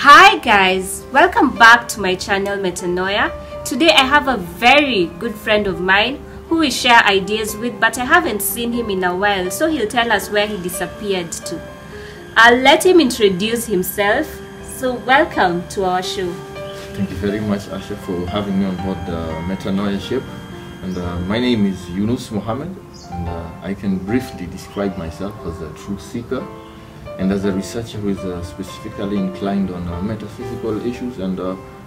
Hi guys, welcome back to my channel Metanoia. Today I have a very good friend of mine who we share ideas with, but I haven't seen him in a while, so he'll tell us where he disappeared to. I'll let him introduce himself. So welcome to our show. Thank you very much, Asha, for having me on board the Metanoia ship. And my name is Eunice Mohammed, and I can briefly describe myself as a truth seeker and as a researcher who is specifically inclined on metaphysical issues and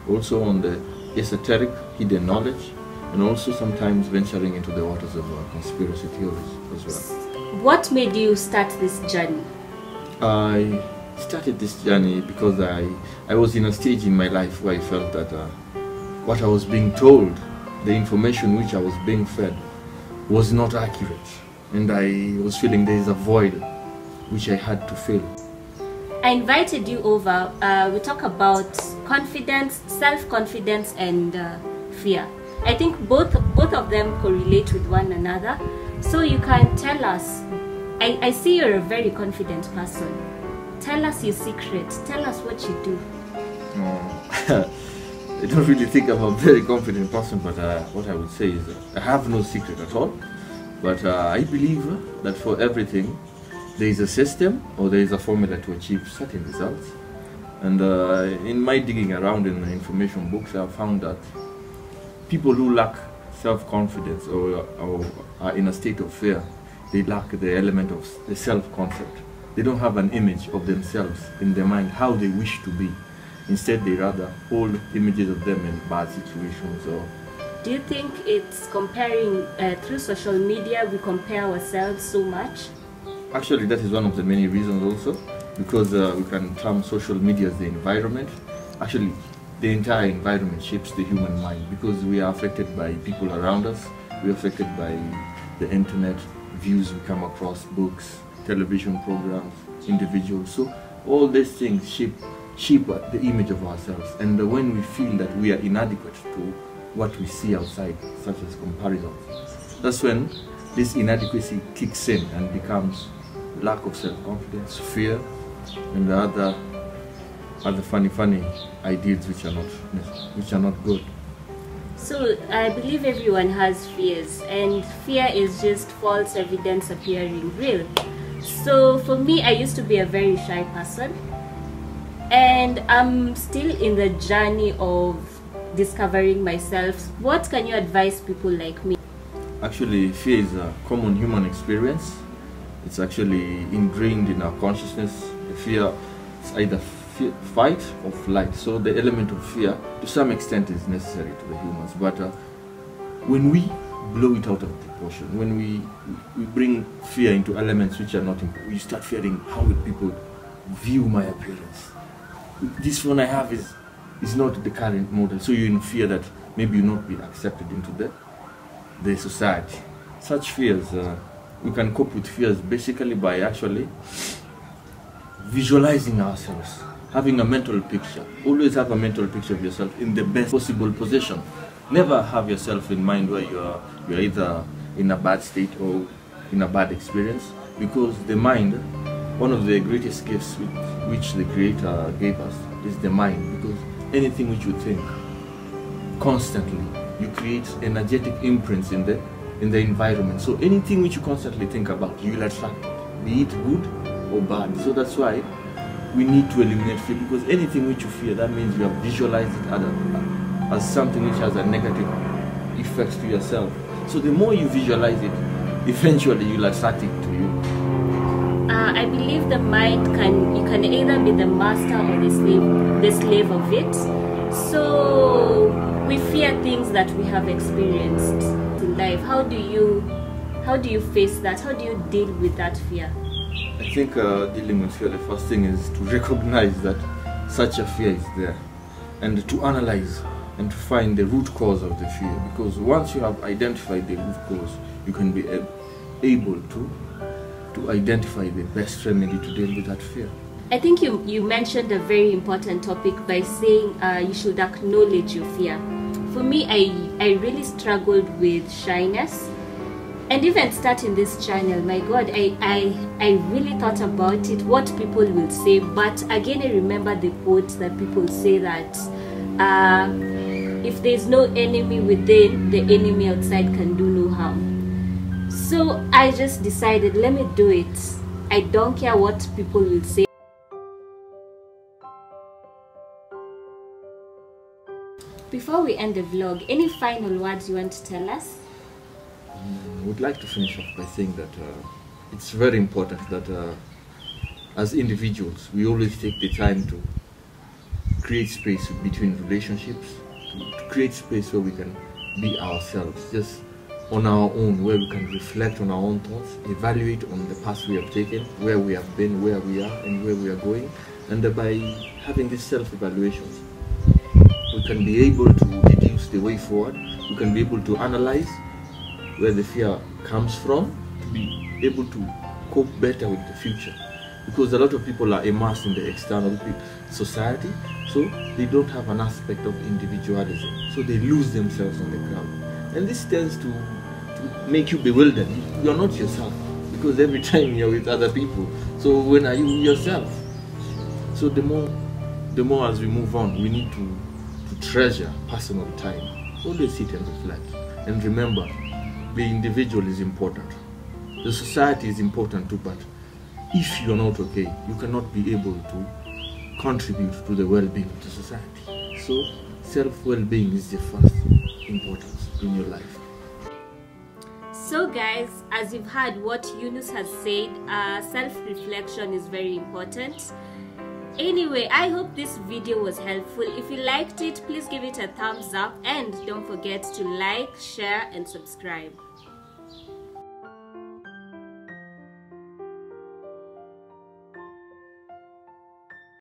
also on the esoteric hidden knowledge, and also sometimes venturing into the waters of conspiracy theories as well. What made you start this journey? I started this journey because I was in a stage in my life where I felt that what I was being told, the information which I was being fed, was not accurate, and I was feeling there is a void which I had to fill. I invited you over. We talk about confidence, self-confidence, and fear. I think both of them correlate with one another. So you can tell us. I see you're a very confident person. Tell us your secret. Tell us what you do. I don't really think I'm a very confident person, but what I would say is I have no secret at all. But I believe that for everything, there is a system or there is a formula to achieve certain results. And in my digging around in the information books, I have found that people who lack self-confidence or are in a state of fear, they lack the element of the self-concept. They don't have an image of themselves in their mind, how they wish to be. Instead, they rather hold images of them in bad situations. Do you think it's comparing through social media, we compare ourselves so much? Actually, that is one of the many reasons also, because we can term social media as the environment. Actually, the entire environment shapes the human mind because we are affected by people around us, we are affected by the internet, views we come across, books, television programs, individuals. So all these things shape the image of ourselves, and when we feel that we are inadequate to what we see outside, such as comparisons, that's when this inadequacy kicks in and becomes lack of self-confidence, fear, and the other funny ideas which are not good. So I believe everyone has fears, and fear is just false evidence appearing real. So for me, I used to be a very shy person, and I'm still in the journey of discovering myself. What can you advise people like me? Actually, fear is a common human experience. It's actually ingrained in our consciousness. Fear is either fight or flight. So the element of fear, to some extent, is necessary to the humans. But when we blow it out of proportion, when we bring fear into elements which are not important, you start fearing, how will people view my appearance? This one I have is not the current model. So you're in fear that maybe you'll not be accepted into the society. Such fears, we can cope with fears basically by actually visualizing ourselves, having a mental picture. Always have a mental picture of yourself in the best possible position. Never have yourself in mind where you're either in a bad state or in a bad experience, because the mind, one of the greatest gifts which the Creator gave us is the mind, because anything which you think constantly, you create energetic imprints in the environment. So anything which you constantly think about, you will attract it, be it good or bad. So that's why we need to eliminate fear, because anything which you fear, that means you have visualized it as something which has a negative effect to yourself. So the more you visualize it, eventually you'll attract it to you. I believe the mind you can either be the master or the slave of it. So we fear things that we have experienced in life. How do you face that? How do you deal with that fear? I think dealing with fear, the first thing is to recognize that such a fear is there, and to analyze and to find the root cause of the fear. Because once you have identified the root cause, you can be able to identify the best remedy to deal with that fear. I think you mentioned a very important topic by saying you should acknowledge your fear. For me, I really struggled with shyness, And even starting this channel, my God, I really thought about it, what people will say. But again, I remember the quote that people say that if there's no enemy within, the enemy outside can do no harm. So I just decided, let me do it. I don't care what people will say. Before we end the vlog, any final words you want to tell us? I would like to finish off by saying that it's very important that as individuals, we always take the time to create space between relationships, to create space where we can be ourselves, just on our own, where we can reflect on our own thoughts, evaluate on the path we have taken, where we have been, where we are, and where we are going. And by having these self-evaluations, we can be able to deduce the way forward. We can be able to analyze where the fear comes from, to be able to cope better with the future. Because a lot of people are immersed in the external society, so they don't have an aspect of individualism. So they lose themselves on the ground. And this tends to make you bewildered. You are not yourself, because every time you're with other people. So when are you yourself? So the more as we move on, we need to treasure personal time. Always sit and reflect. And remember, the individual is important. The society is important too, but if you're not okay, you cannot be able to contribute to the well-being of the society. So self-well-being is the first importance in your life. So guys, as you've heard what Eunice has said, self-reflection is very important. Anyway, I hope this video was helpful. If you liked it, please give it a thumbs up and don't forget to like, share and subscribe.